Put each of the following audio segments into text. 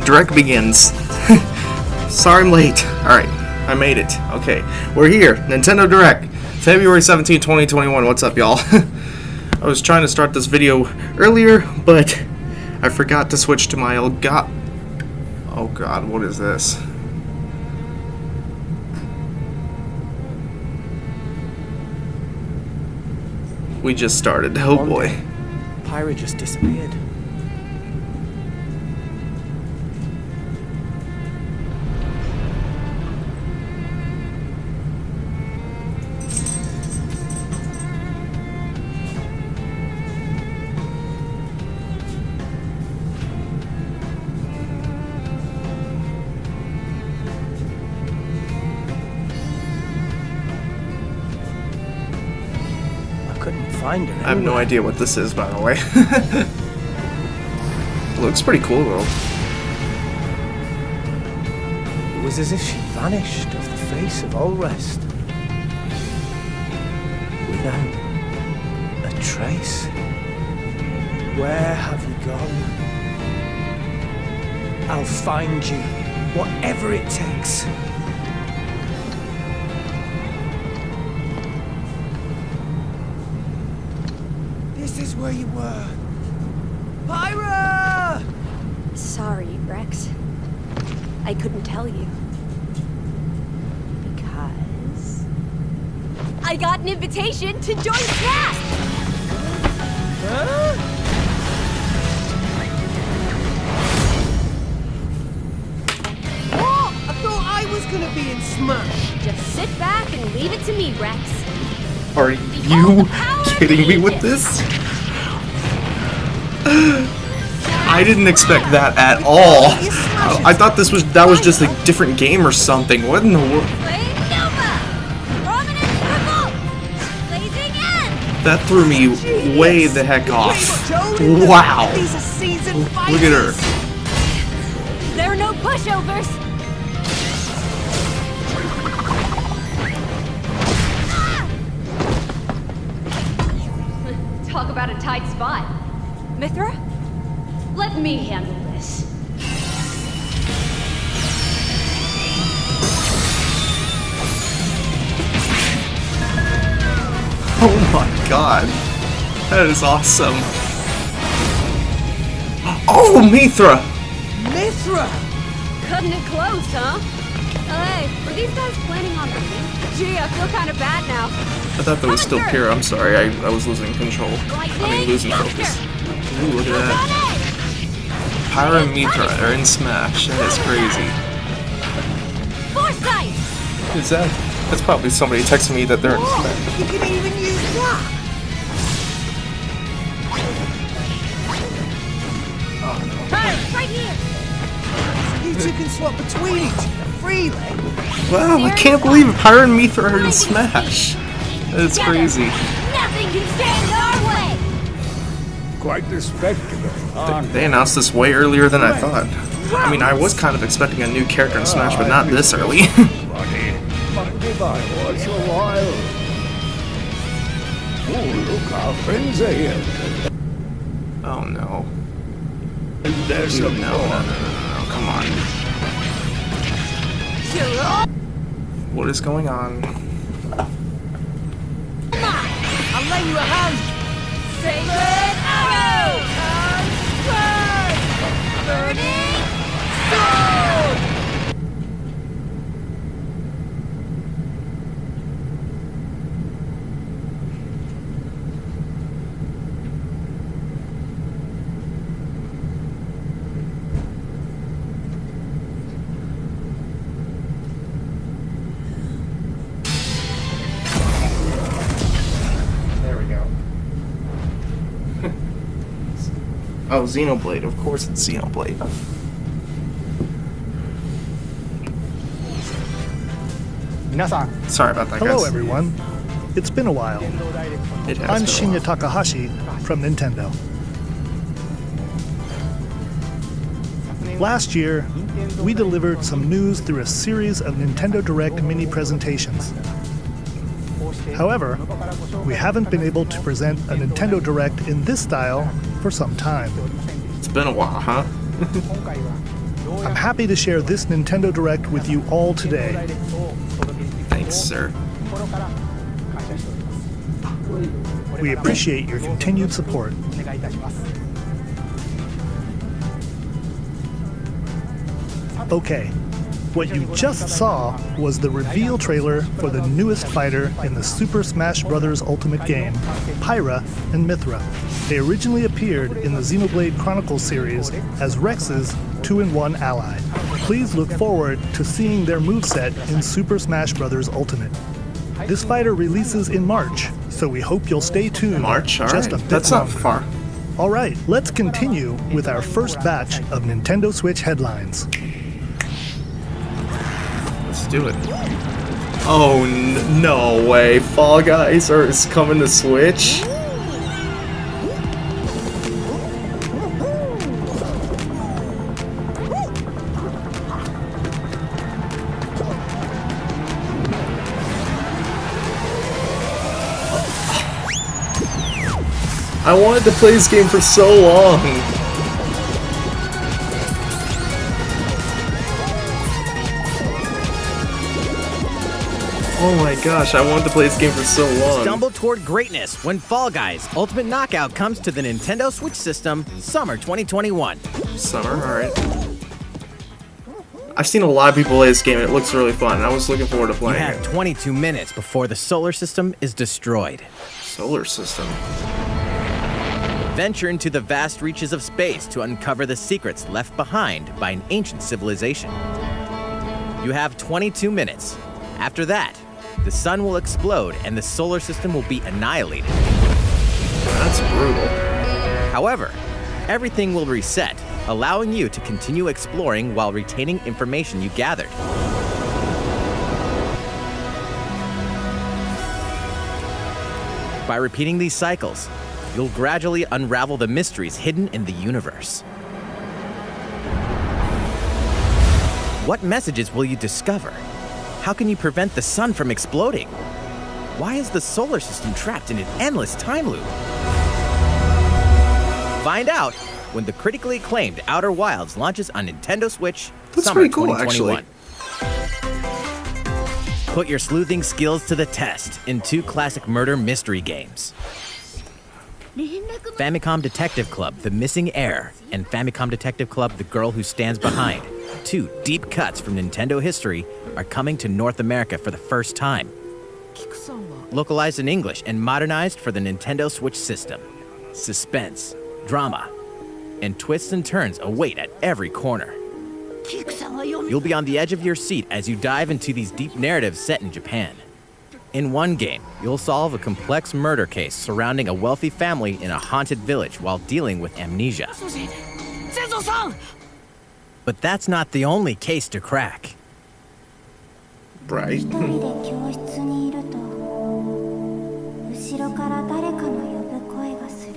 Direct begins. Sorry I'm late. Alright, I made it. Okay, we're here. Nintendo Direct. February 17, 2021. What's up, y'all? I was trying to start this video earlier, but I forgot to switch to my Elgato. Oh god, what is this? We just started. Oh boy. Pyra just disappeared. Find her I have no idea what this is, by the way. Looks pretty cool, though. It was as if she vanished off the face of all rest. Without a trace. Where have you gone? I'll find you, whatever it takes. This is where you were. Pyra! Sorry, Rex. I couldn't tell you. Because... I got an invitation to join Smash! Huh? What? I thought I was gonna be in Smash. Just sit back and leave it to me, Rex. Are you kidding me with this? I didn't expect that at all. I thought that was just a different game or something. What in the world? That threw me way the heck off. Wow. Look at her. There are no pushovers. Talk about a tight spot. Mythra? Let me handle this. Oh my god. That is awesome. Oh, Mythra! Mythra! Cutting it close, huh? Hey, were these guys planning on leaving? Gee, I feel kind of bad now. I thought that was still Pyra. I'm sorry, I was losing control. I mean, losing focus. Ooh, look at that. Pyra and Mythra are in Smash. That is crazy. Foresight! Who's that? That's probably somebody texting me that they're in Smash. You can even use that! Oh, no. Hey, right here! You two can swap between each other freely. Wow, I can't believe Pyra and Mythra are in Smash. That's crazy. Nothing can stand our way! Quite the spectacle. They announced this way earlier than I thought. I mean, I was kind of expecting a new character in Smash, but not this early. Might if I was a while. Oh, look, our friends are here. Oh no. There's No, some no, come on. What is going on? I'll lay you a hand! Sacred arrow! Burning sword! Oh, Xenoblade. Of course it's Xenoblade. Sorry about that, guys. Hello, everyone. It's been a while. It has I'm been a Shinya while. Takahashi from Nintendo. Last year, we delivered some news through a series of Nintendo Direct mini presentations. However, we haven't been able to present a Nintendo Direct in this style for some time. It's been a while, huh? I'm happy to share this Nintendo Direct with you all today. Thanks, sir. We appreciate your continued support. Okay, what you just saw was the reveal trailer for the newest fighter in the Super Smash Bros. Ultimate game, Pyra and Mythra. They originally appeared in the Xenoblade Chronicles series as Rex's 2-in-1 ally. Please look forward to seeing their moveset in Super Smash Bros. Ultimate. This fighter releases in March, so we hope you'll stay tuned. March? All just right. a bit That's not longer. far. All right, let's continue with our first batch of Nintendo Switch headlines. Let's do it. Oh, no way. Fall Guys is coming to Switch? I wanted to play this game for so long. Oh my gosh, I wanted to play this game for so long. Stumble toward greatness when Fall Guys Ultimate Knockout comes to the Nintendo Switch system summer 2021. Summer, alright. I've seen a lot of people play this game and it looks really fun. I was looking forward to You playing have it. 22 minutes before the solar system is destroyed. Solar system. Venture into the vast reaches of space to uncover the secrets left behind by an ancient civilization. You have 22 minutes. After that, the sun will explode and the solar system will be annihilated. That's brutal. However, everything will reset, allowing you to continue exploring while retaining information you gathered. By repeating these cycles, you'll gradually unravel the mysteries hidden in the universe. What messages will you discover? How can you prevent the sun from exploding? Why is the solar system trapped in an endless time loop? Find out when the critically acclaimed Outer Wilds launches on Nintendo Switch That's summer pretty cool, 2021. Put your sleuthing skills to the test in two classic murder mystery games. Famicom Detective Club, The Missing Heir, and Famicom Detective Club, The Girl Who Stands Behind. Two deep cuts from Nintendo history are coming to North America for the first time. Localized in English and modernized for the Nintendo Switch system. Suspense, drama, and twists and turns await at every corner. You'll be on the edge of your seat as you dive into these deep narratives set in Japan. In one game, you'll solve a complex murder case surrounding a wealthy family in a haunted village while dealing with amnesia. But that's not the only case to crack. Right. 一人で教室にいると後ろから誰かの呼ぶ声がする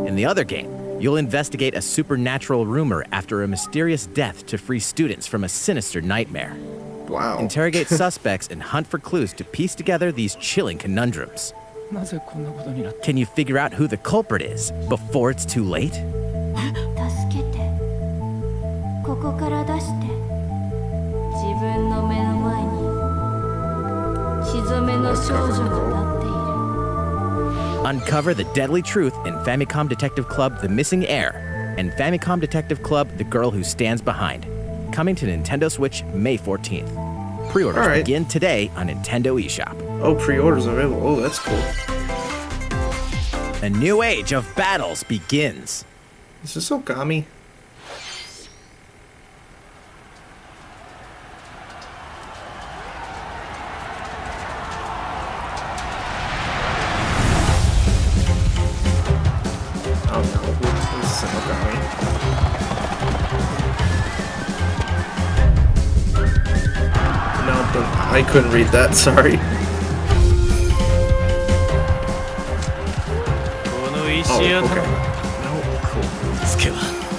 In the other game, you'll investigate a supernatural rumor after a mysterious death to free students from a sinister nightmare. Wow. Interrogate suspects and hunt for clues to piece together these chilling conundrums. なぜこんなことになった Can you figure out who the culprit is before it's too late? 助けてここから出して自分の目の前に血染めの少女が立っている Uncover the deadly truth in Famicom Detective Club The Missing Heir and Famicom Detective Club The Girl Who Stands Behind. Coming to Nintendo Switch May 14th. Pre-orders All right. begin today on Nintendo eShop. Oh, pre-orders available. Oh, that's cool. A new age of battles begins. Is this Ogami? Oh no, this isn't Ogami. No, I couldn't read that, sorry. Oh, okay. No, cool.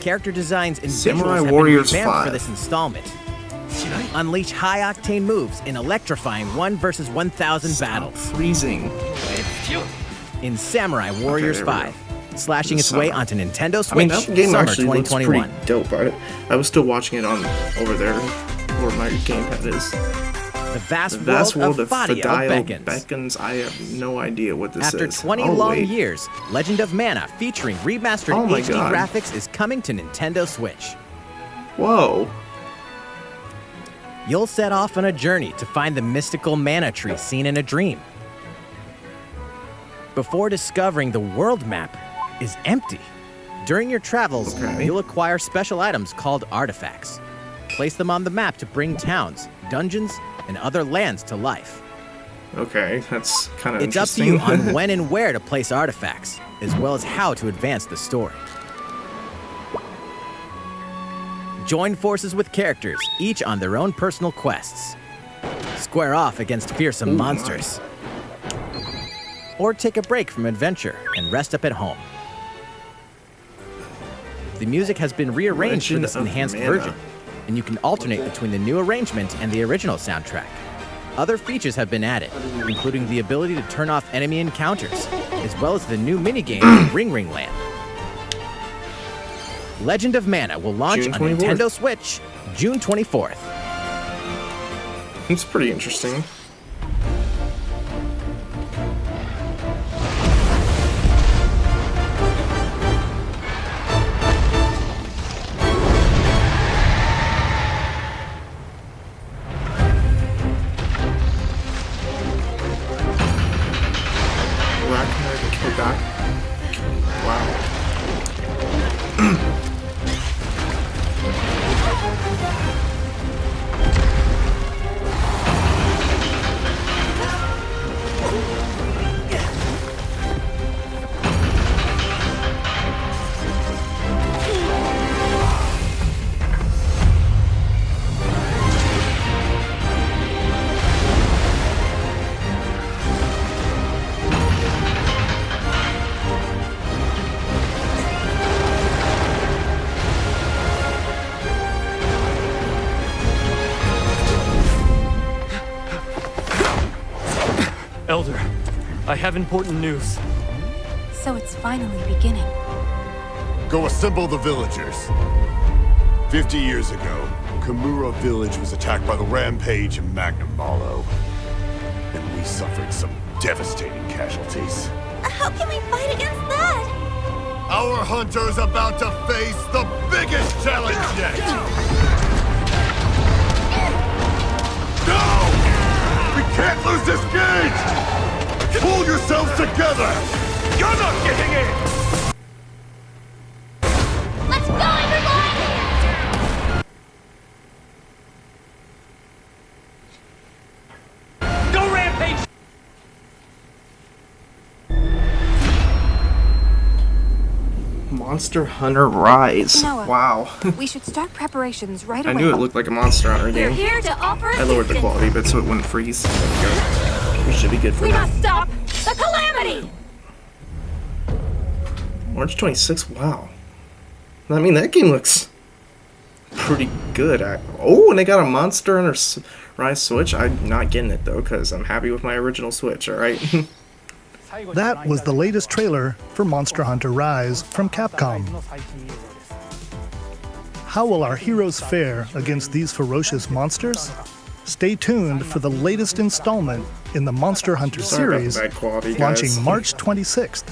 Character designs and Samurai visuals have Warriors been revamped 5. for this installment. Unleash high-octane moves in electrifying 1 versus 1,000 battles. Freezing. In Samurai Warriors there we 5, slashing The its way summer. onto Nintendo I mean, Switch that game summer actually looks 2021. pretty dope. I was still watching it on over there where my gamepad is. The vast, The vast world of Fadio Fadio beckons. I have no idea what this After is. 20 Oh, long wait. years, Legend of Mana featuring remastered Oh my HD God. graphics is coming to Nintendo Switch. Whoa. You'll set off on a journey to find the mystical mana tree seen in a dream. Before discovering the world map is empty. During your travels, Okay. you'll acquire special items called artifacts. Place them on the map to bring towns, dungeons, and other lands to life. Okay, that's kind of It's up to interesting. you on when and where to place artifacts, as well as how to advance the story. Join forces with characters, each on their own personal quests. Square off against fearsome monsters. Or take a break from adventure and rest up at home. The music has been rearranged for Legend this of enhanced Mana. version, and you can alternate between the new arrangement and the original soundtrack. Other features have been added, including the ability to turn off enemy encounters, as well as the new minigame Ring Ring Land. Legend of Mana will launch June on 24th. Nintendo Switch June 24th. It's pretty interesting. Ragnar Kodak. Wow. Elder, I have important news. So it's finally beginning. Go assemble the villagers. 50 years ago, Kamura village was attacked by the Rampage and Magnum Malo. And we suffered some devastating casualties. How can we fight against that? Our hunter's about to face the biggest challenge yet! No! We can't lose this gauge! Pull yourselves together! You're not getting in! Let's go, everyone! Go Rampage! Monster Hunter Rise. Noah. Wow. We should start preparations right I away. knew it looked like a Monster Hunter We're game. here to offer I lowered the assistance. quality a bit so it wouldn't freeze. There we go. We should be good for We that. must stop the calamity! March 26th, wow. I mean, that game looks pretty good. Oh, and they got a Monster Hunter Rise Switch. I'm not getting it, though, because I'm happy with my original Switch, alright? That was the latest trailer for Monster Hunter Rise from Capcom. How will our heroes fare against these ferocious monsters? Stay tuned for the latest installment in the Monster Hunter Sorry about the series, bad quality, guys. launching March 26th.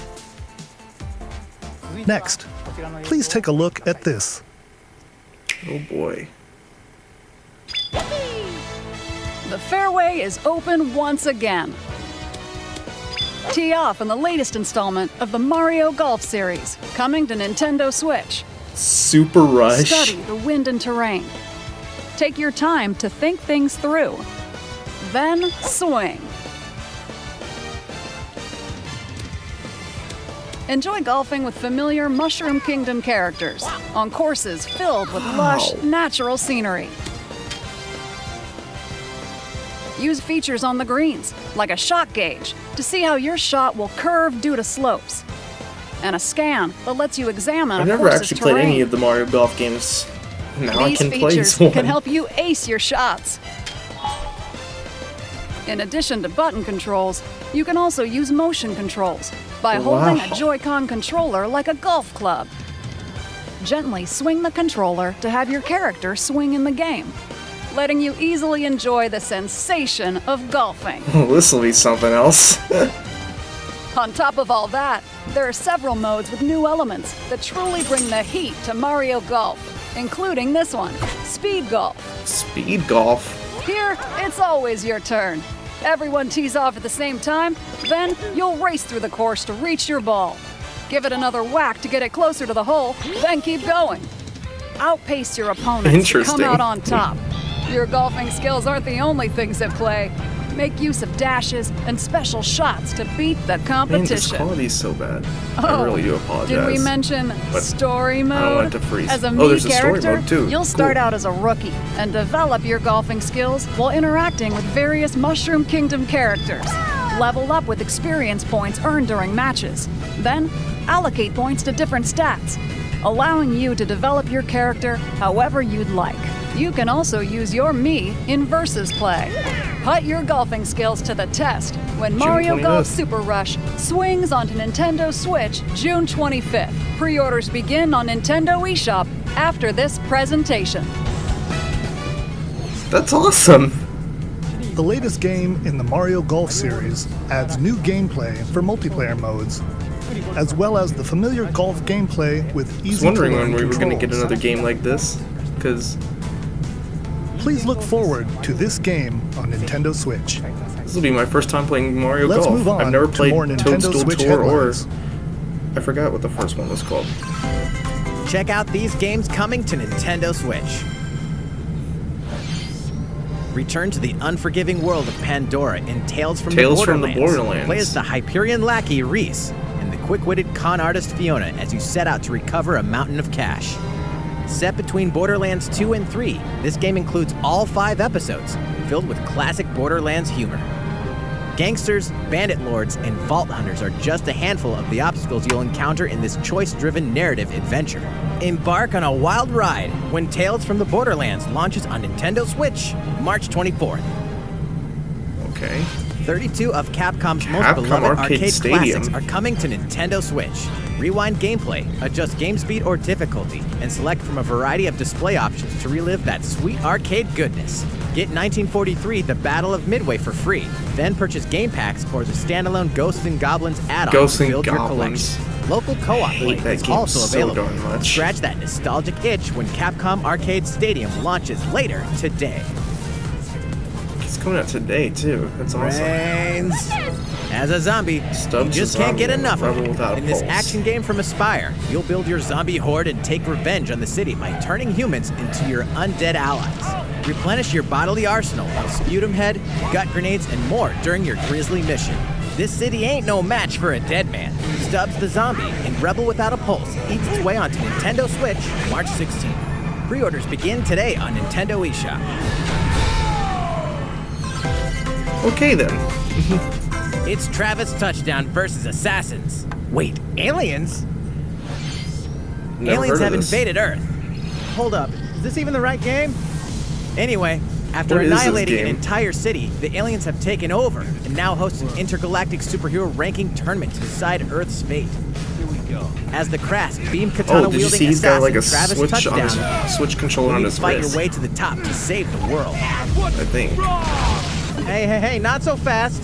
Next, please take a look at this. Oh boy. The fairway is open once again. Tee off in the latest installment of the Mario Golf series, coming to Nintendo Switch. Super Rush. Study the wind and terrain. Take your time to think things through. Then swing. Enjoy golfing with familiar Mushroom Kingdom characters on courses filled with lush, natural scenery. Use features on the greens, like a shot gauge, to see how your shot will curve due to slopes. and a scan that lets you examine I've a never course's actually played terrain. any of the Mario Golf games. Now I These can play features one. can help you ace your shots. In addition to button controls, you can also use motion controls by holding Wow. a Joy-Con controller like a golf club. Gently swing the controller to have your character swing in the game, letting you easily enjoy the sensation of golfing. This will be something else. On top of all that, there are several modes with new elements that truly bring the heat to Mario Golf, including this one, Speed Golf. Speed golf. Here, it's always your turn. Everyone tees off at the same time, then you'll race through the course to reach your ball. Give it another whack to get it closer to the hole, then keep going. Outpace your opponents to come Interesting. out on top. Your golfing skills aren't the only things at play. Make use of dashes and special shots to beat the Man, this competition. quality is so bad. I really do apologize. Did we mention But story I don't mode? want it to freeze. As a Oh, Mii there's a story character, mode, too. you'll start Cool. out as a rookie and develop your golfing skills while interacting with various Mushroom Kingdom characters. Level up with experience points earned during matches. Then, allocate points to different stats, allowing you to develop your character however you'd like. You can also use your Mii in versus play. Put your golfing skills to the test when Mario 25th. Golf Super Rush swings onto Nintendo Switch June 25th. Pre-orders begin on Nintendo eShop after this presentation. That's awesome. The latest game in the Mario Golf series adds new gameplay for multiplayer modes, as well as the familiar golf gameplay with I was easy wondering to learn when we were going to get controls. another game like this, because Please look forward to this game on Nintendo Switch. this will be my first time playing Mario Let's Golf. move on I've never to played more Nintendo Toadstool Switch Tour or headlines. I forgot what the first one was called. Check out these games coming to Nintendo Switch. Return to the unforgiving world of Pandora in Tales from Tales the from Borderlands. the Borderlands. Play as the Hyperion lackey Reese and the quick-witted con artist Fiona as you set out to recover a mountain of cash. Set between Borderlands 2 and 3, this game includes all 5 episodes, filled with classic Borderlands humor. Gangsters, bandit lords, and vault hunters are just a handful of the obstacles you'll encounter in this choice-driven narrative adventure. Embark on a wild ride when Tales from the Borderlands launches on Nintendo Switch, March 24th. Okay. 32 of Capcom's most Capcom beloved Arcade arcade Stadium. classics are coming to Nintendo Switch. Rewind gameplay, adjust game speed or difficulty, and select from a variety of display options to relive that sweet arcade goodness. Get 1943 The Battle of Midway for free, then purchase game packs or the standalone Ghosts and Goblins add-on Ghosts to and build your Goblins. collection. Local co-op hate play that is game also so available. darn much. Scratch that nostalgic itch when Capcom Arcade Stadium launches later today. It's coming out today, too. That's awesome. Brains. As a zombie, Stubbs you just a can't get zombie, enough of rebel it. without a In this pulse. action game from Aspire, you'll build your zombie horde and take revenge on the city by turning humans into your undead allies. Replenish your bodily arsenal of sputum head, gut grenades, and more during your grisly mission. This city ain't no match for a dead man. Stubbs the Zombie in Rebel Without a Pulse eats its way onto Nintendo Switch March 16th. Pre-orders begin today on Nintendo eShop. Okay, then. It's Travis Touchdown versus Assassins. Wait, aliens? Never Aliens heard have of this. invaded Earth. Hold up, is this even the right game? Anyway, after What is this annihilating an game? entire city, the aliens have taken over and now host an intergalactic superhero ranking tournament to decide Earth's fate. Here we go. As the crass beam katana Oh, did you wielding see he's got like a assassin Travis switch on Touchdown, his switch controller you on need his to fight wrist? your way to the top to save the world. I think. Hey, not so fast.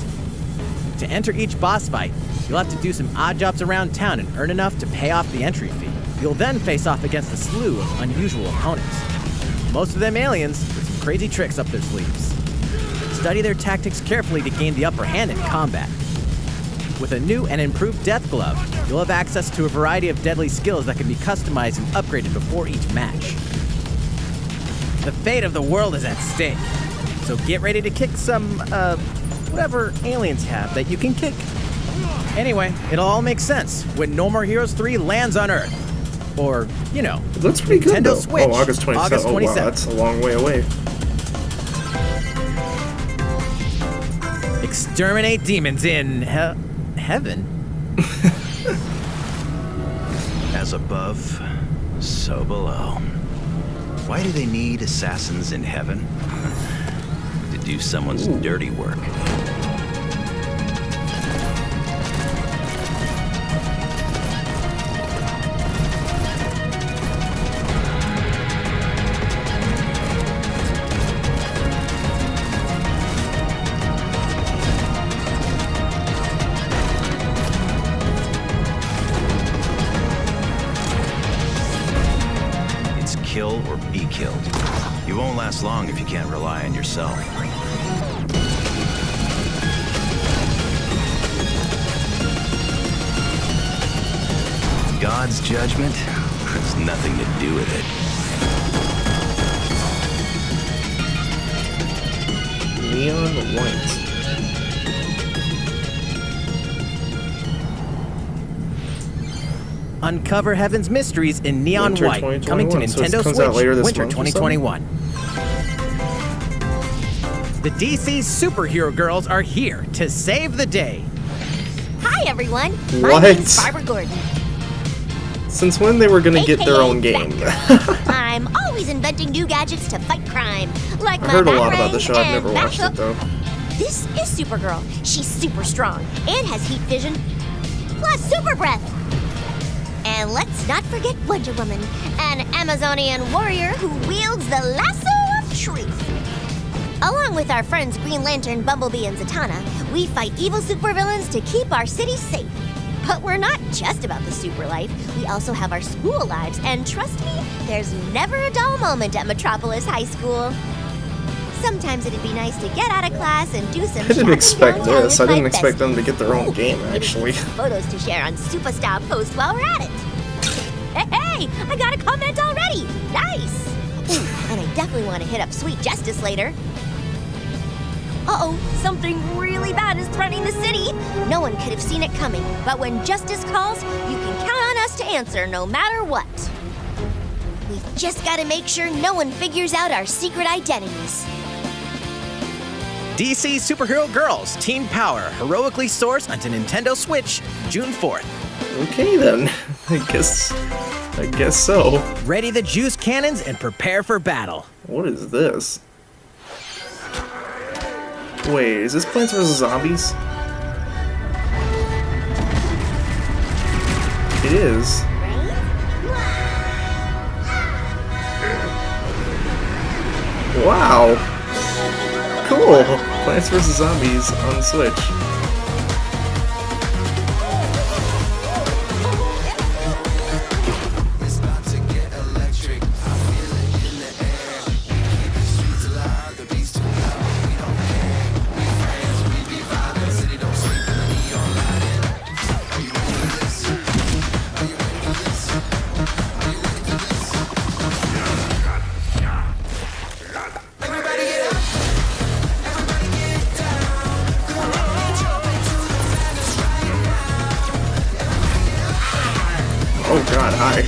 To enter each boss fight, you'll have to do some odd jobs around town and earn enough to pay off the entry fee. You'll then face off against a slew of unusual opponents. Most of them aliens with some crazy tricks up their sleeves. Study their tactics carefully to gain the upper hand in combat. With a new and improved Death Glove, you'll have access to a variety of deadly skills that can be customized and upgraded before each match. The fate of the world is at stake, so get ready to kick some, whatever aliens have that you can kick. Anyway, it'll all make sense when No More Heroes 3 lands on Earth. Or, you know, That's pretty good, Nintendo though. Switch, Oh, August 27th. August Oh, wow, 27th. that's a long way away. Exterminate demons in heaven. As above, so below. Why do they need assassins in heaven? To do someone's dirty work. Kill or be killed. You won't last long if you can't rely on yourself. God's judgment has nothing to do with it. Neon white. Uncover Heaven's mysteries in Neon Winter White, coming to 2021, so it Nintendo comes out Switch, later this Winter month or something? 2021. The DC superhero girls are here to save the day. Hi, everyone. What? My name's Barbara Gordon. Since when they were gonna get their own game? I'm always inventing new gadgets to fight crime, like I my heard a lot about Batarang the show. I've and never watched it Bathook. though. This is Supergirl. She's super strong and has heat vision, plus super breath. And let's not forget Wonder Woman, an Amazonian warrior who wields the lasso of truth. Along with our friends Green Lantern, Bumblebee, and Zatanna, we fight evil supervillains to keep our city safe. But we're not just about the super life. We also have our school lives, and trust me, there's never a dull moment at Metropolis High School. Sometimes it'd be nice to get out of class and do some I didn't shopping expect downtown this. with I didn't my expect bestie. them to get their own game, actually. Photos to share on Superstar Post while we're at it. Hey, I got a comment already. Nice. Ooh, and I definitely want to hit up Sweet Justice later. Uh-oh, something really bad is threatening the city. No one could have seen it coming, but when justice calls, you can count on us to answer no matter what. We've just got to make sure no one figures out our secret identities. DC Superhero Girls Teen Power heroically soars onto Nintendo Switch June 4th. Okay then. I guess so. Ready the juice cannons and prepare for battle. What is this? Wait, is this Plants vs. Zombies? It is. Wow. Cool. Plants vs. Zombies on Switch. Oh god, hi.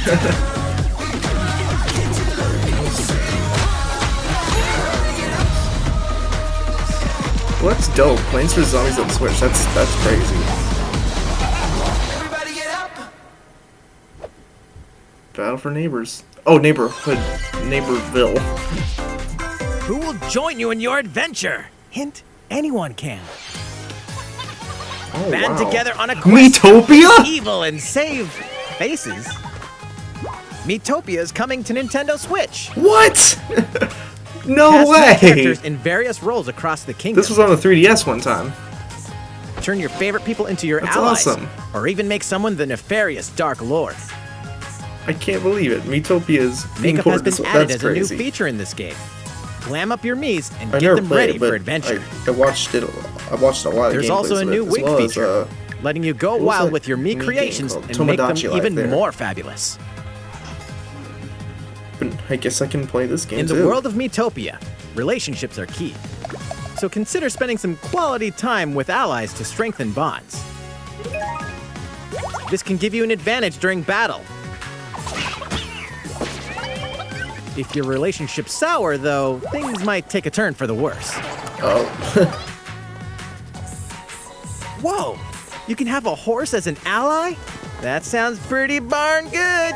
Well, that's dope. Plants vs. Zombies on Switch. That's crazy. Battle for Neighbors. Oh, Neighborhood. Neighborville. Who will join you in your adventure? Hint, anyone can. Oh, Band wow. together on a quest Miitopia? to evil and save faces. Miitopia is coming to Nintendo Switch. What? No Cast new way! characters in various roles across the kingdom. This was on the 3DS one time. Turn your favorite people into your That's allies, awesome. or even make someone the nefarious Dark Lord. I can't believe it. Miitopia is Makeup has been added That's as a new crazy. feature in this game. Glam up your Miis and I get never them played ready it, but for adventure. I watched it. I watched a lot of There's gameplays also a of it, new as wig well as, feature, letting you go what was wild that with your Mii new game creations called? and make them Tomodachi Life even there. more fabulous. But I guess I can play this game In the too. world of Miitopia, relationships are key. So consider spending some quality time with allies to strengthen bonds. This can give you an advantage during battle. If your relationship's sour, though, things might take a turn for the worse. Oh. Whoa! You can have a horse as an ally? That sounds pretty darn good.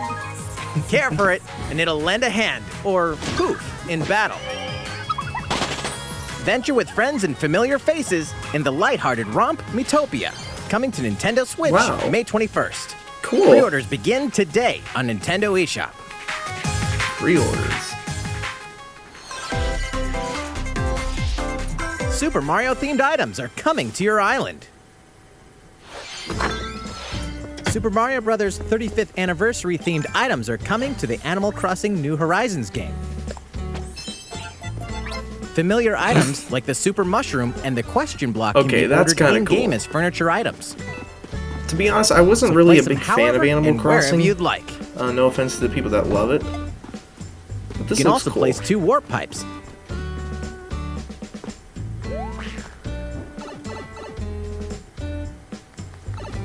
Care for it, and it'll lend a hand, or poof, in battle. Venture with friends and familiar faces in the lighthearted romp Miitopia, coming to Nintendo Switch May 21st. Cool. Pre-orders begin today on Nintendo eShop. Pre-orders. Super Mario-themed items are coming to your island. Super Mario Bros. 35th anniversary-themed items are coming to the Animal Crossing New Horizons game. Familiar items like the Super Mushroom and the Question Block can be that's ordered kinda in-game cool. as furniture items. To be honest, I wasn't So really a place them big fan of however Animal and wherever Crossing. you'd like. No offense to the people that love it. But this You can looks also cool. place 2 warp pipes.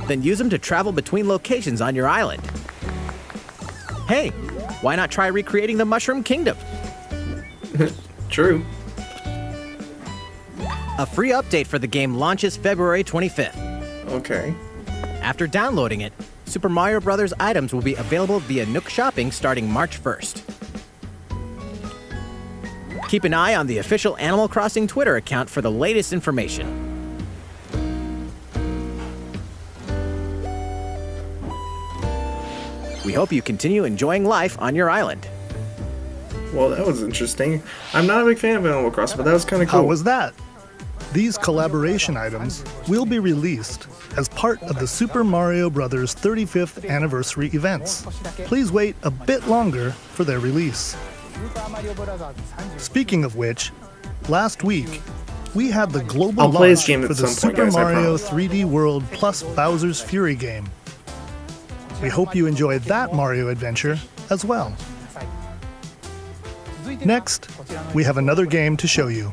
Then use them to travel between locations on your island. Hey, why not try recreating the Mushroom Kingdom? True. A free update for the game launches February 25th. Okay. After downloading it, Super Mario Bros. Items will be available via Nook Shopping starting March 1st. Keep an eye on the official Animal Crossing Twitter account for the latest information. We hope you continue enjoying life on your island. Well, that was interesting. I'm not a big fan of Animal Crossing, but that was kind of cool. How was that? These collaboration items will be released as part of the Super Mario Bros. 35th anniversary events. Please wait a bit longer for their release. Speaking of which, last week, we had the global I'll play this launch game at for the some point, Super guys, I Mario promise. 3D World plus Bowser's Fury game. We hope you enjoyed that Mario adventure as well. Next, we have another game to show you.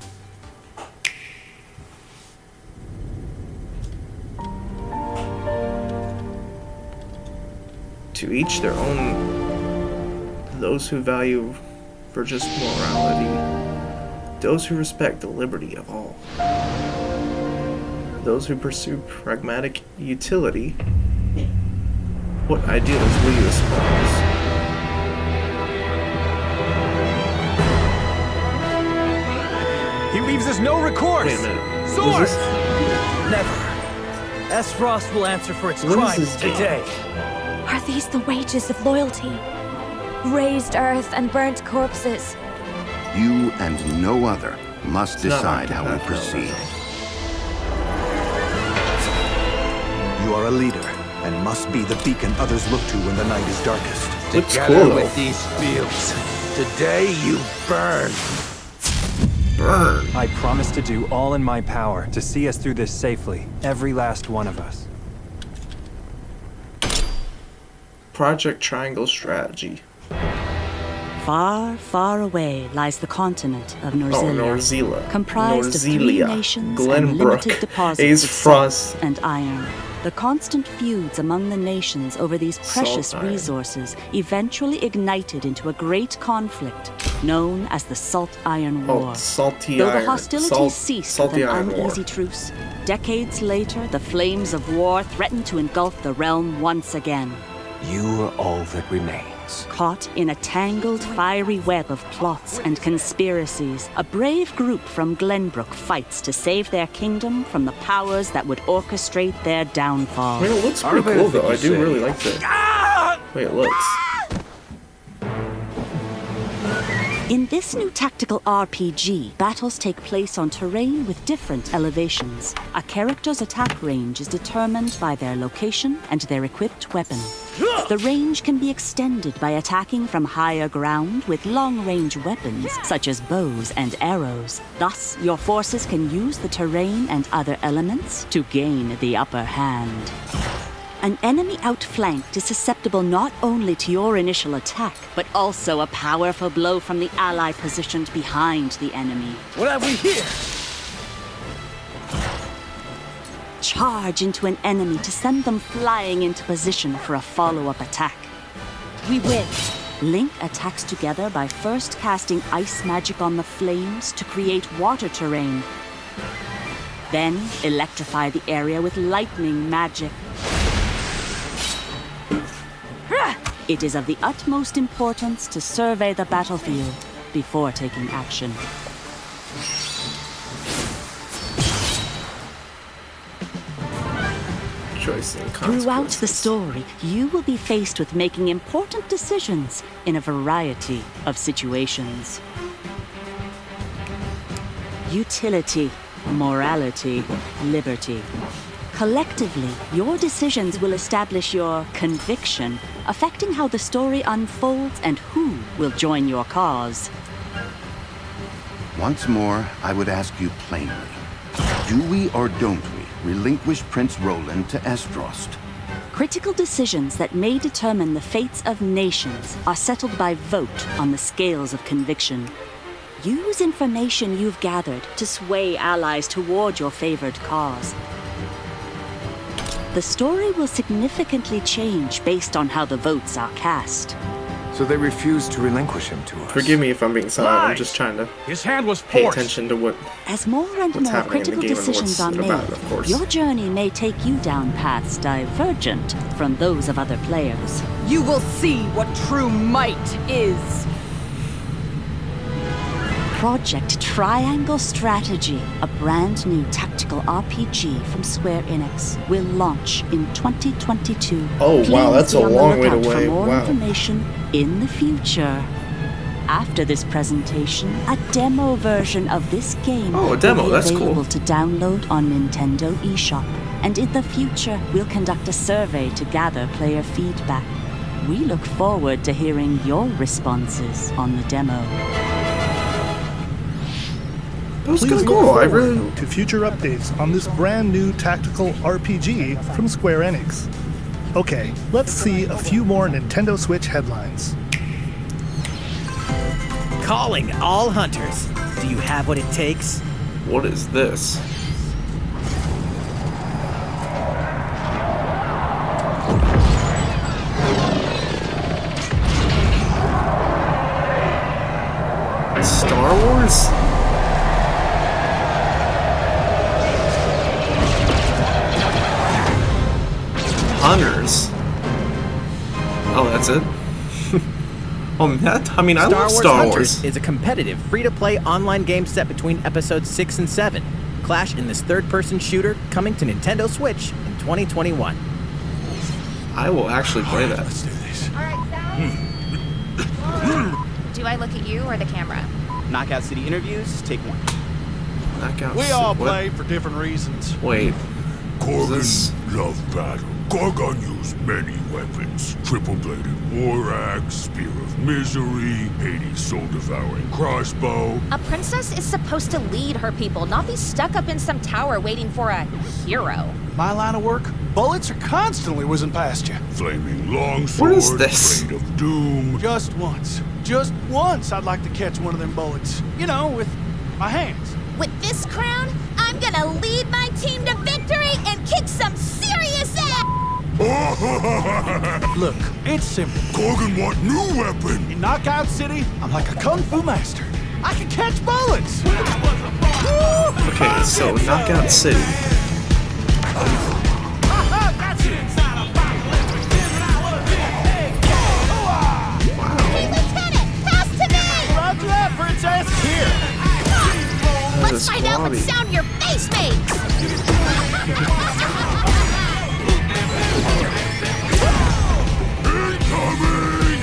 To each their own. Those who value virtuous morality. Those who respect the liberty of all. Those who pursue pragmatic utility. What ideals will you espouse? He leaves us no recourse. Wait a minute. Sword! Was this- Never. S. Frost will answer for its What is crimes this game? today. Are these the wages of loyalty? Raised earth and burnt corpses. You and no other must It's not decide like how we that, though. proceed. You are a leader and must be the beacon others look to when the night is darkest. Looks Together cool, though. with these fields. Today you burn. Burn. I promise to do all in my power to see us through this safely, every last one of us. Project Triangle Strategy. Far, far away lies the continent of Norzilia, Norzila. comprised of 3 Norzilia. nations and Glenbrook. limited deposits Ace of Frost. salt and iron. The constant feuds among the nations over these precious Salt iron. resources eventually ignited into a great conflict known as the Salt Iron Oh, War. salty Though iron. the hostilities ceased with Salty an Iron War. uneasy truce, decades later the flames of war threatened to engulf the realm once again. You are all that remains. Caught in a tangled, fiery web of plots and conspiracies, a brave group from Glenbrook fights to save their kingdom from the powers that would orchestrate their downfall. I mean, it looks pretty cool, though. I do really like that. Wait, it looks. In this new tactical RPG, battles take place on terrain with different elevations. A character's attack range is determined by their location and their equipped weapon. The range can be extended by attacking from higher ground with long-range weapons, such as bows and arrows. Thus, your forces can use the terrain and other elements to gain the upper hand. An enemy outflanked is susceptible not only to your initial attack, but also a powerful blow from the ally positioned behind the enemy. What have we here? Charge into an enemy to send them flying into position for a follow-up attack. We win. Link attacks together by first casting ice magic on the flames to create water terrain. Then electrify the area with lightning magic. It is of the utmost importance to survey the battlefield before taking action. Choice and Throughout the story, you will be faced with making important decisions in a variety of situations. Utility, morality, liberty. Collectively, your decisions will establish your conviction, affecting how the story unfolds and who will join your cause. Once more, I would ask you plainly. Do we or don't we relinquish Prince Roland to Estrost? Critical decisions that may determine the fates of nations are settled by vote on the scales of conviction. Use information you've gathered to sway allies toward your favored cause. The story will significantly change based on how the votes are cast. So they refused to relinquish him to us. Forgive me if I'm being silent. I'm just trying to His hand was pay forced. attention to what. As more and What's more happening in the critical game and decisions are what's made, about it, of course. your journey may take you down paths divergent from those of other players. You will see what true might is. Project Triangle Strategy, a brand new tactical RPG from Square Enix, will launch in 2022. Oh, wow, Please that's a be on the long way to lookout wait. For more Wow. information in the future. After this presentation, a demo version of this game Oh, a demo, will be that's cool. available to download on Nintendo eShop. And in the future, we'll conduct a survey to gather player feedback. We look forward to hearing your responses on the demo. That was Please kind of look cool. I forward really. to future updates on this brand new tactical RPG from Square Enix. Okay, let's see a few more Nintendo Switch headlines. Calling all hunters. Do you have what it takes? What is this? Star Wars? Hunters. Oh, that's it? I mean, I love Star Hunters Wars. is a competitive, free-to-play online game set between episodes 6 and 7. Clash in this third-person shooter coming to Nintendo Switch in 2021. I will actually play that. Let's do this. Do I look at you or the camera? Knockout City interviews, take one. Knockout We all what? play for different reasons. Wait. Korgan loved battle. Gorgon used many weapons. Triple-bladed war axe, spear of misery, Hades soul-devouring crossbow. A princess is supposed to lead her people, not be stuck up in some tower waiting for a hero. My line of work, bullets are constantly whizzing past you. Flaming longsword. What is this? Blade of doom. Just once I'd like to catch one of them bullets. You know, with my hands. With this crown, I'm gonna lead my team to victory and kick some serious ass! Look, it's simple. Korgan want new weapon. In Knockout City, I'm like a kung fu master. I can catch bullets. Okay, so Knockout City. Hey, Lieutenant! Pass to me! Roger that, Princess! Here! Let's find out what sound your face makes! Incoming!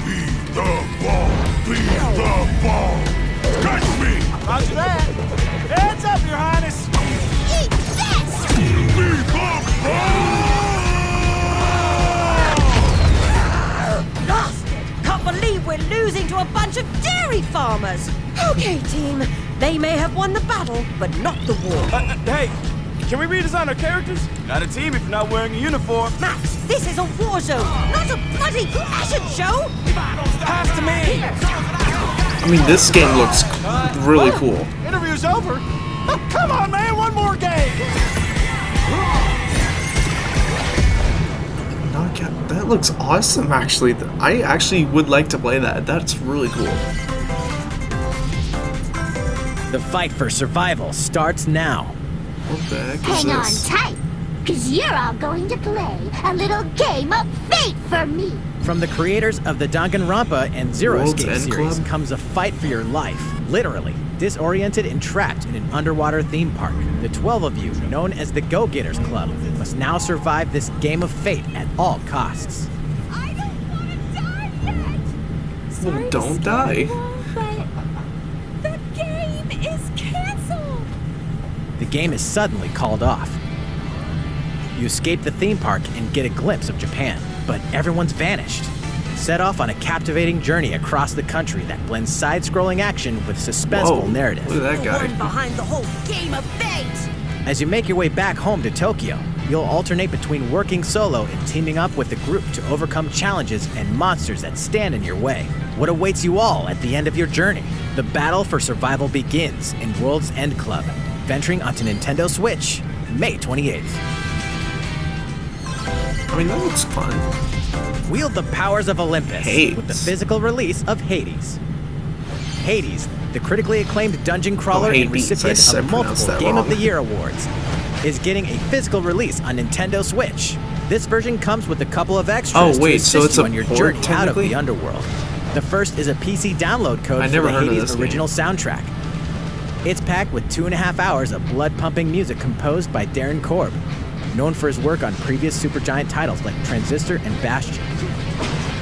Be the ball! Be the ball! Catch me! Roger that! Heads up, Your Highness! Eat this! Be the ball! Bastard! Can't believe we're losing to a bunch of dairy farmers. Okay, team. They may have won the battle, but not the war. Hey, can we redesign our characters? Not a team if you're not wearing a uniform. Max, this is a war zone, not a bloody fashion show. Pass to me! I mean, this game looks really cool. Interview's over. Oh, come on, man, one more game. Knockout. That looks awesome, actually. I actually would like to play that. That's really cool. The fight for survival starts now. What the heck is Hang on this? tight! 'cause you're all going to play a little game of fate for me. From the creators of the Danganronpa and Zero World's Escape End series Club? comes a fight for your life, literally. Disoriented and trapped in an underwater theme park, the 12 of you, known as the Go-Getters Club, must now survive this game of fate at all costs. Well, don't die. The game is canceled! The game is suddenly called off. You escape the theme park and get a glimpse of Japan, but everyone's vanished. Set off on a captivating journey across the country that blends side-scrolling action with suspenseful Whoa, narrative. look at that guy. The one behind the whole game of fate. As you make your way back home to Tokyo, you'll alternate between working solo and teaming up with a group to overcome challenges and monsters that stand in your way. What awaits you all at the end of your journey? The battle for survival begins in World's End Club, venturing onto Nintendo Switch, May 28th. I mean, that looks fun. Wield the powers of Olympus Hades. with the physical release of Hades. Hades, the critically acclaimed dungeon crawler and Hades. recipient I of pronounced multiple that Game of wrong. the Year awards, is getting a physical release on Nintendo Switch. This version comes with a couple of extras Oh, wait, to so assist it's you a on your port, journey out of technically? the underworld. The first is a PC download code I for never the heard of Hades this game. original soundtrack. It's packed with 2.5 hours of blood-pumping music composed by Darren Korb, known for his work on previous Supergiant titles like Transistor and Bastion.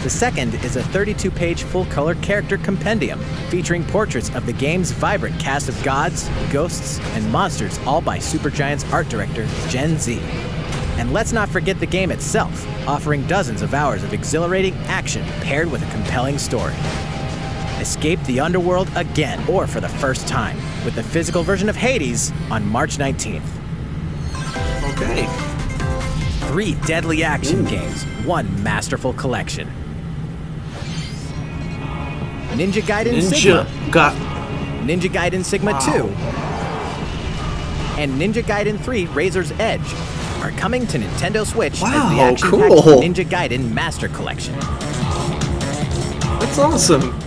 The second is a 32-page full-color character compendium featuring portraits of the game's vibrant cast of gods, ghosts, and monsters, all by Supergiant's art director, Gen Z. And let's not forget the game itself, offering dozens of hours of exhilarating action paired with a compelling story. Escape the underworld again, or for the first time, with the physical version of Hades on March 19th. Okay. 3 deadly action games, 1 masterful collection. Ninja Gaiden Sigma. Ninja Gaiden Sigma 2 and Ninja Gaiden 3 Razor's Edge are coming to Nintendo Switch as the Wow, action-packed cool. Ninja Gaiden Master Collection. That's awesome.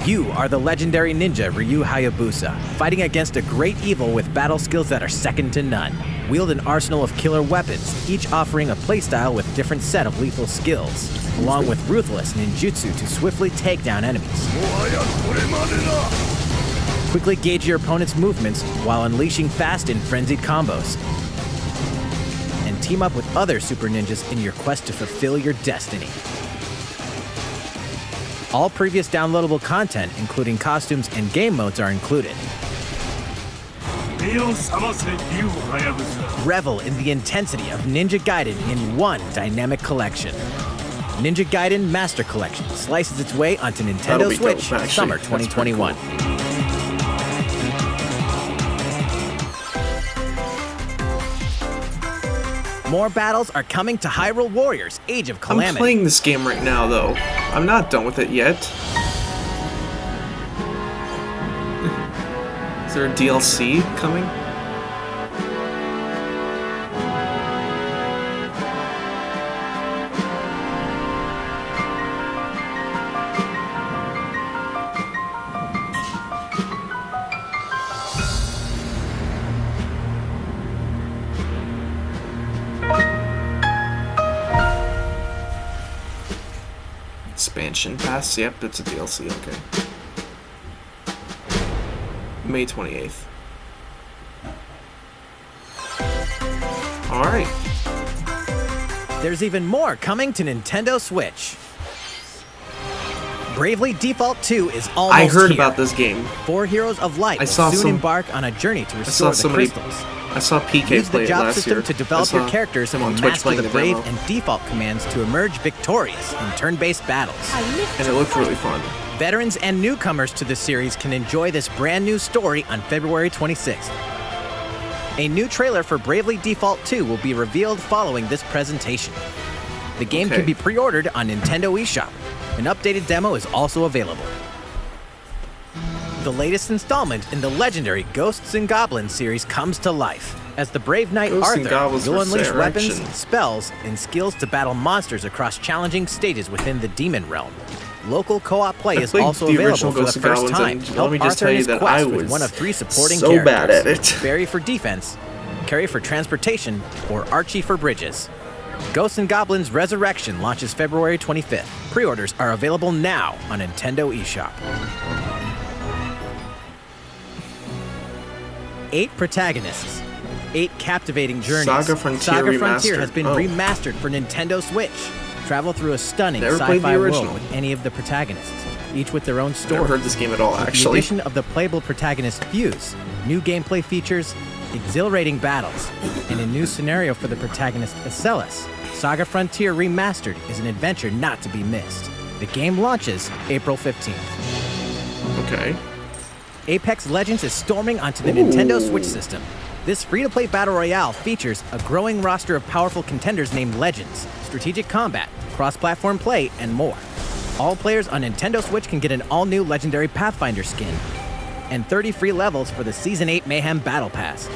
You are the legendary ninja Ryu Hayabusa, fighting against a great evil with battle skills that are second to none. Wield an arsenal of killer weapons, each offering a playstyle with different set of lethal skills, along with ruthless ninjutsu to swiftly take down enemies. Quickly gauge your opponent's movements while unleashing fast and frenzied combos. And team up with other super ninjas in your quest to fulfill your destiny. All previous downloadable content, including costumes and game modes, are included. Revel in the intensity of Ninja Gaiden in one dynamic collection. Ninja Gaiden Master Collection slices its way onto That'll Nintendo be Switch dope, actually. summer That's pretty 2021. More battles are coming to Hyrule Warriors Age of Calamity. I'm playing this game right now, though. I'm not done with it yet. Is there a DLC coming? Expansion Pass? Yep, it's a DLC, okay. May 28th. Alright. There's even more coming to Nintendo Switch. Bravely Default 2 is almost I heard here. about this game. 4 Heroes of Light I will saw soon some- embark on a journey to I restore saw the crystals. I saw PK Use play the it job last system year. to develop I your saw characters him and on Twitch master playing the the brave demo. and default commands to emerge victorious in turn-based battles. And it looked really fun. Veterans and newcomers to the series can enjoy this brand new story on February 26th. A new trailer for Bravely Default 2 will be revealed following this presentation. The game Okay. can be pre-ordered on Nintendo eShop. An updated demo is also available. The latest installment in the legendary Ghosts and Goblins series comes to life. As the brave knight Ghosts and Arthur, Goblins you'll unleash Resurrection. weapons, spells, and skills to battle monsters across challenging stages within the demon realm. Local co-op play I is played also the available original for the Ghosts and first Goblins, time. and Help let me just Arthur tell in you his that quest I with was one of 3 supporting so characters. bad at it. Barry for defense, Carry for transportation, or Archie for bridges. Ghosts and Goblins Resurrection launches February 25th. Pre-orders are available now on Nintendo eShop. 8 protagonists. 8 captivating journeys. Saga Frontier has been remastered for Nintendo Switch. Travel through a stunning Never played the sci-fi world original. with any of the protagonists, each with their own story. Never heard this game at all, With the actually. addition of the playable protagonist Fuse, new gameplay features, exhilarating battles, and a new scenario for the protagonist Acellus, Saga Frontier Remastered is an adventure not to be missed. The game launches April 15th. Okay. Apex Legends is storming onto the Nintendo Switch system. This free-to-play battle royale features a growing roster of powerful contenders named Legends, strategic combat, cross-platform play, and more. All players on Nintendo Switch can get an all-new legendary Pathfinder skin, and 30 free levels for the Season 8 Mayhem Battle Pass.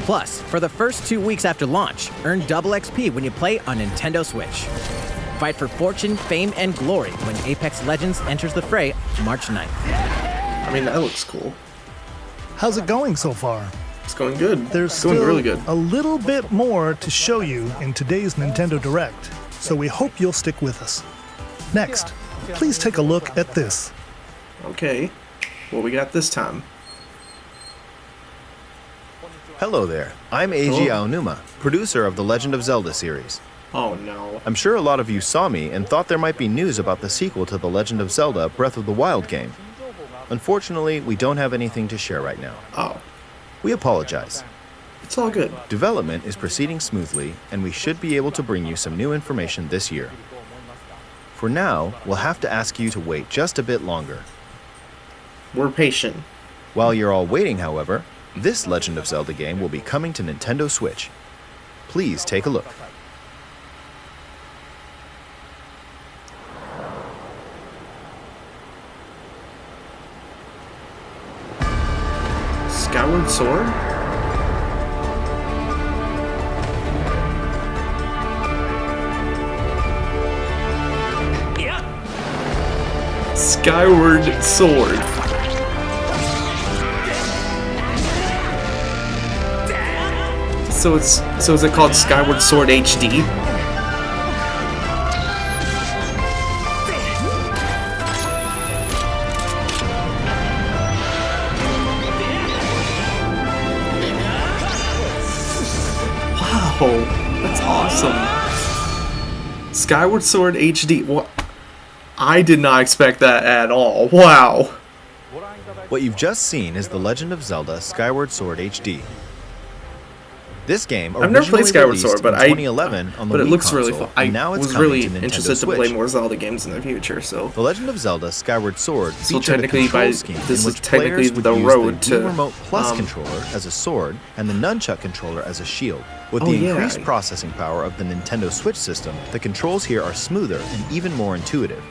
Plus, for the first 2 weeks after launch, earn double XP when you play on Nintendo Switch. Fight for fortune, fame, and glory when Apex Legends enters the fray March 9th. I mean, that looks cool. How's it going so far? It's going good. There's It's going still really good. a little bit more to show you in today's Nintendo Direct, so we hope you'll stick with us. Next, please take a look at this. Okay. What we got this time? Hello there. I'm Eiji Aonuma, producer of the Legend of Zelda series. Oh no. I'm sure a lot of you saw me and thought there might be news about the sequel to The Legend of Zelda Breath of the Wild game. Unfortunately, we don't have anything to share right now. Oh. We apologize. It's all good. Development is proceeding smoothly, and we should be able to bring you some new information this year. For now, we'll have to ask you to wait just a bit longer. We're patient. While you're all waiting, however, this Legend of Zelda game will be coming to Nintendo Switch. Please take a look. Skyward Sword? Skyward Sword. So is it called Skyward Sword HD? Wow, that's awesome. Skyward Sword HD. What? I did not expect that at all. Wow. What you've just seen is The Legend of Zelda Skyward Sword HD. This game I've never played Skyward released Sword, but in 2011 on the but it Wii looks really console, fun. I and now it's was coming really to Nintendo interested to Switch. play more Zelda games in the future. So The Legend of Zelda Skyward Sword So featured a technically, control by scheme this in is which technically players would the use road the to, Wii Remote Plus um, controller as a sword and the Nunchuck controller as a shield. With Oh, the yeah. increased processing power of the Nintendo Switch system, the controls here are smoother and even more intuitive.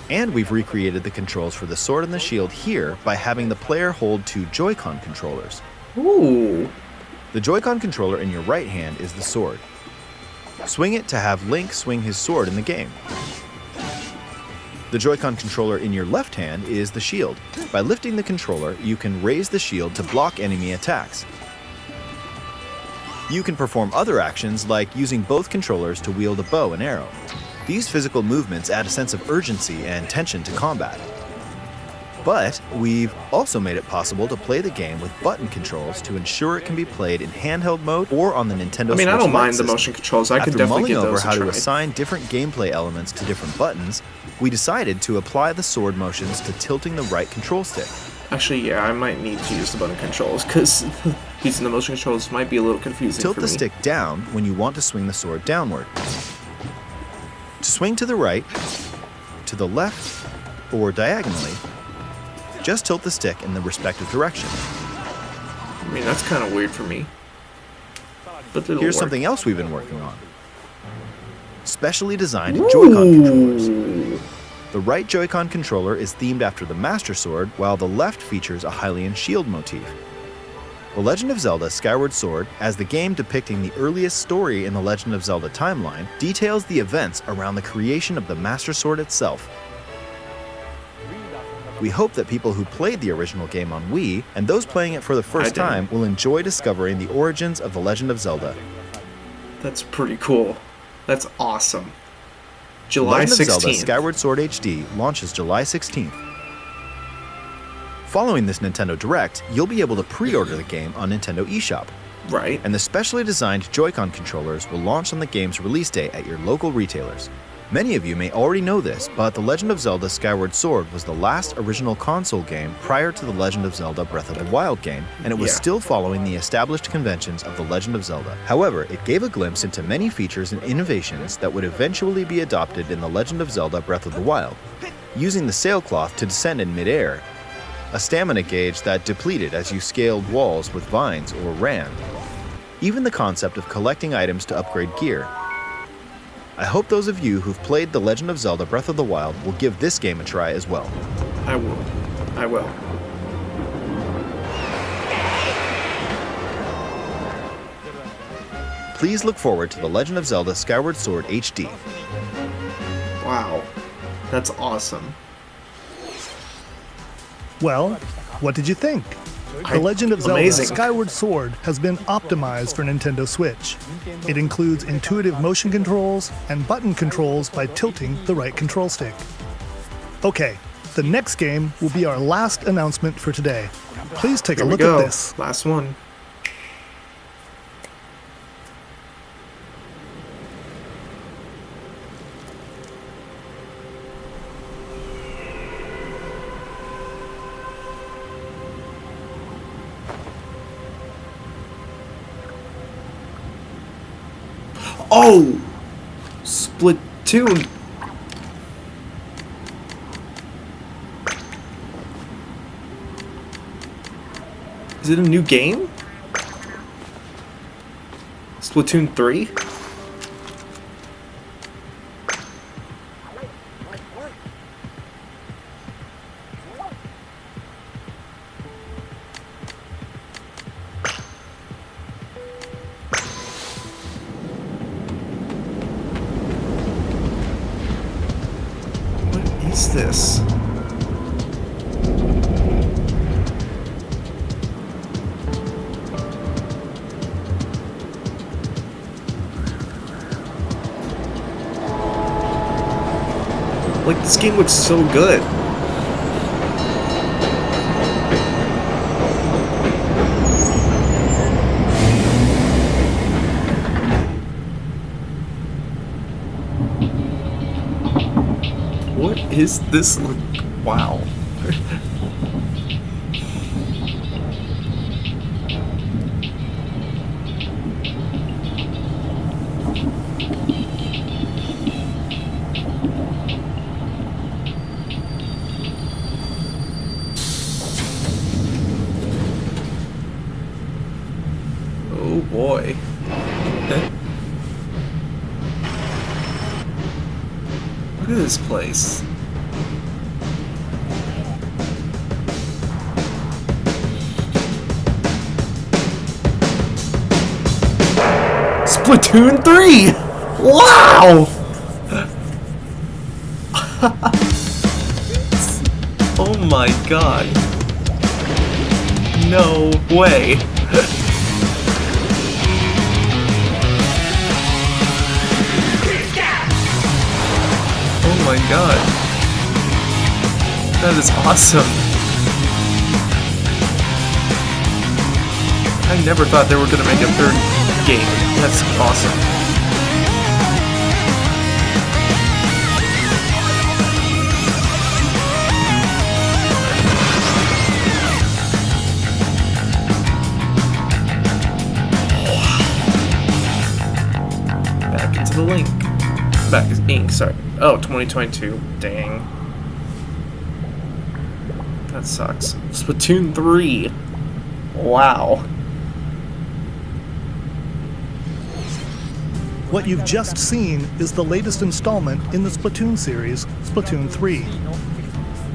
And we've recreated the controls for the sword and the shield here by having the player hold 2 Joy-Con controllers. Ooh. The Joy-Con controller in your right hand is the sword. Swing it to have Link swing his sword in the game. The Joy-Con controller in your left hand is the shield. By lifting the controller, you can raise the shield to block enemy attacks. You can perform other actions like using both controllers to wield a bow and arrow. These physical movements add a sense of urgency and tension to combat. But we've also made it possible to play the game with button controls to ensure it can be played in handheld mode or on the Nintendo Switch. I mean, I don't mind the system. motion controls. I could After definitely mulling get over those how to to try. assign different gameplay elements to different buttons, we decided to apply the sword motions to tilting the right control stick. Actually, yeah, I might need to use the button controls because using the motion controls might be a little confusing Tilt for the me. stick down when you want to swing the sword downward. To swing to the right, to the left, or diagonally, just tilt the stick in the respective direction. I mean, that's kind of weird for me. But it'll Here's work. something else we've been working on. Specially designed Joy-Con controllers. The right Joy-Con controller is themed after the Master Sword, while the left features a Hylian shield motif. The Legend of Zelda Skyward Sword, as the game depicting the earliest story in the Legend of Zelda timeline, details the events around the creation of the Master Sword itself. We hope that people who played the original game on Wii and those playing it for the first time will enjoy discovering the origins of The Legend of Zelda. That's pretty cool. That's awesome. July Legend 16th. of Zelda Skyward Sword HD launches July 16th. Following this Nintendo Direct, you'll be able to pre-order the game on Nintendo eShop. Right. And the specially designed Joy-Con controllers will launch on the game's release day at your local retailers. Many of you may already know this, but The Legend of Zelda Skyward Sword was the last original console game prior to The Legend of Zelda Breath of the Wild game, and it was still following the established conventions of The Legend of Zelda. However, it gave a glimpse into many features and innovations that would eventually be adopted in The Legend of Zelda Breath of the Wild. Using the sailcloth to descend in midair, a stamina gauge that depleted as you scaled walls with vines or ran, even the concept of collecting items to upgrade gear. I hope those of you who've played The Legend of Zelda Breath of the Wild will give this game a try as well. I will. I will. Please look forward to The Legend of Zelda Skyward Sword HD. Wow. That's awesome. Well, what did you think? The Legend of Zelda Amazing. Skyward Sword has been optimized for Nintendo Switch. It includes intuitive motion controls and button controls by tilting the right control stick. Okay, the next game will be our last announcement for today. Please take a look at this. Last one. Oh! Splatoon! Is it a new game? Splatoon 3? What is this? Like, this game looks so good. What is this? Wow. Oh boy. Look at this place. Splatoon 3! Wow! Oh my god. No way. Oh my god. That is awesome. I never thought they were gonna make a third game. That's awesome. Back into the link. Back is ink, sorry. Oh, 2022. Dang. That sucks. Splatoon 3. Wow. What you've just seen is the latest installment in the Splatoon series, Splatoon 3.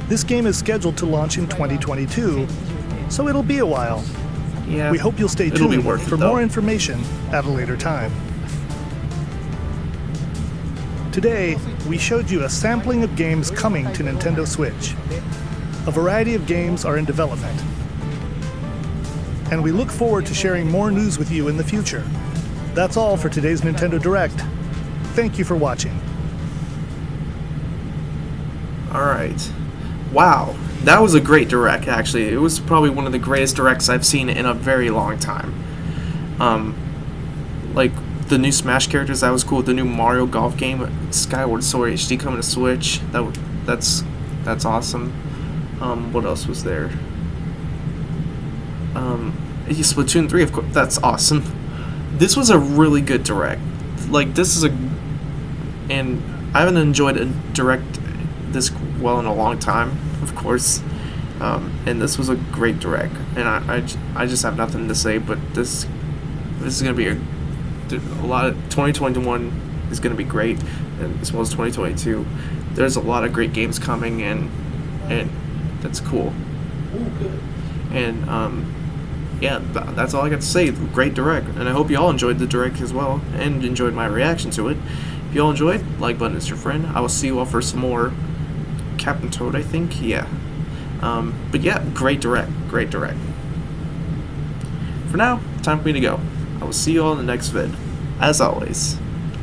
This game is scheduled to launch in 2022, so it'll be a while. Yeah. We hope you'll stay It'll be tuned worth it, for though. more information at a later time. Today, we showed you a sampling of games coming to Nintendo Switch. A variety of games are in development, and we look forward to sharing more news with you in the future. That's all for today's Nintendo Direct. Thank you for watching. Alright. Wow. That was a great Direct, actually. It was probably one of the greatest Directs I've seen in a very long time. Like, the new Smash characters, that was cool. The new Mario Golf game, Skyward Sword HD coming to Switch. That's awesome. What else was there? Splatoon 3, of course. That's awesome. This was a really good Direct. Like, this is and I haven't enjoyed a Direct this well in a long time, of course. And this was a great Direct, and I just have nothing to say. But this is gonna be a lot of 2021 is gonna be great, and as well as 2022. There's a lot of great games coming, and that's cool. And yeah, that's all I got to say. Great Direct, and I hope you all enjoyed the Direct as well, and enjoyed my reaction to it. If you all enjoyed, like button is your friend. I will see you all for some more Captain Toad, I think. Yeah. But yeah, great Direct. Great Direct. For now, time for me to go. I will see you all in the next vid. As always.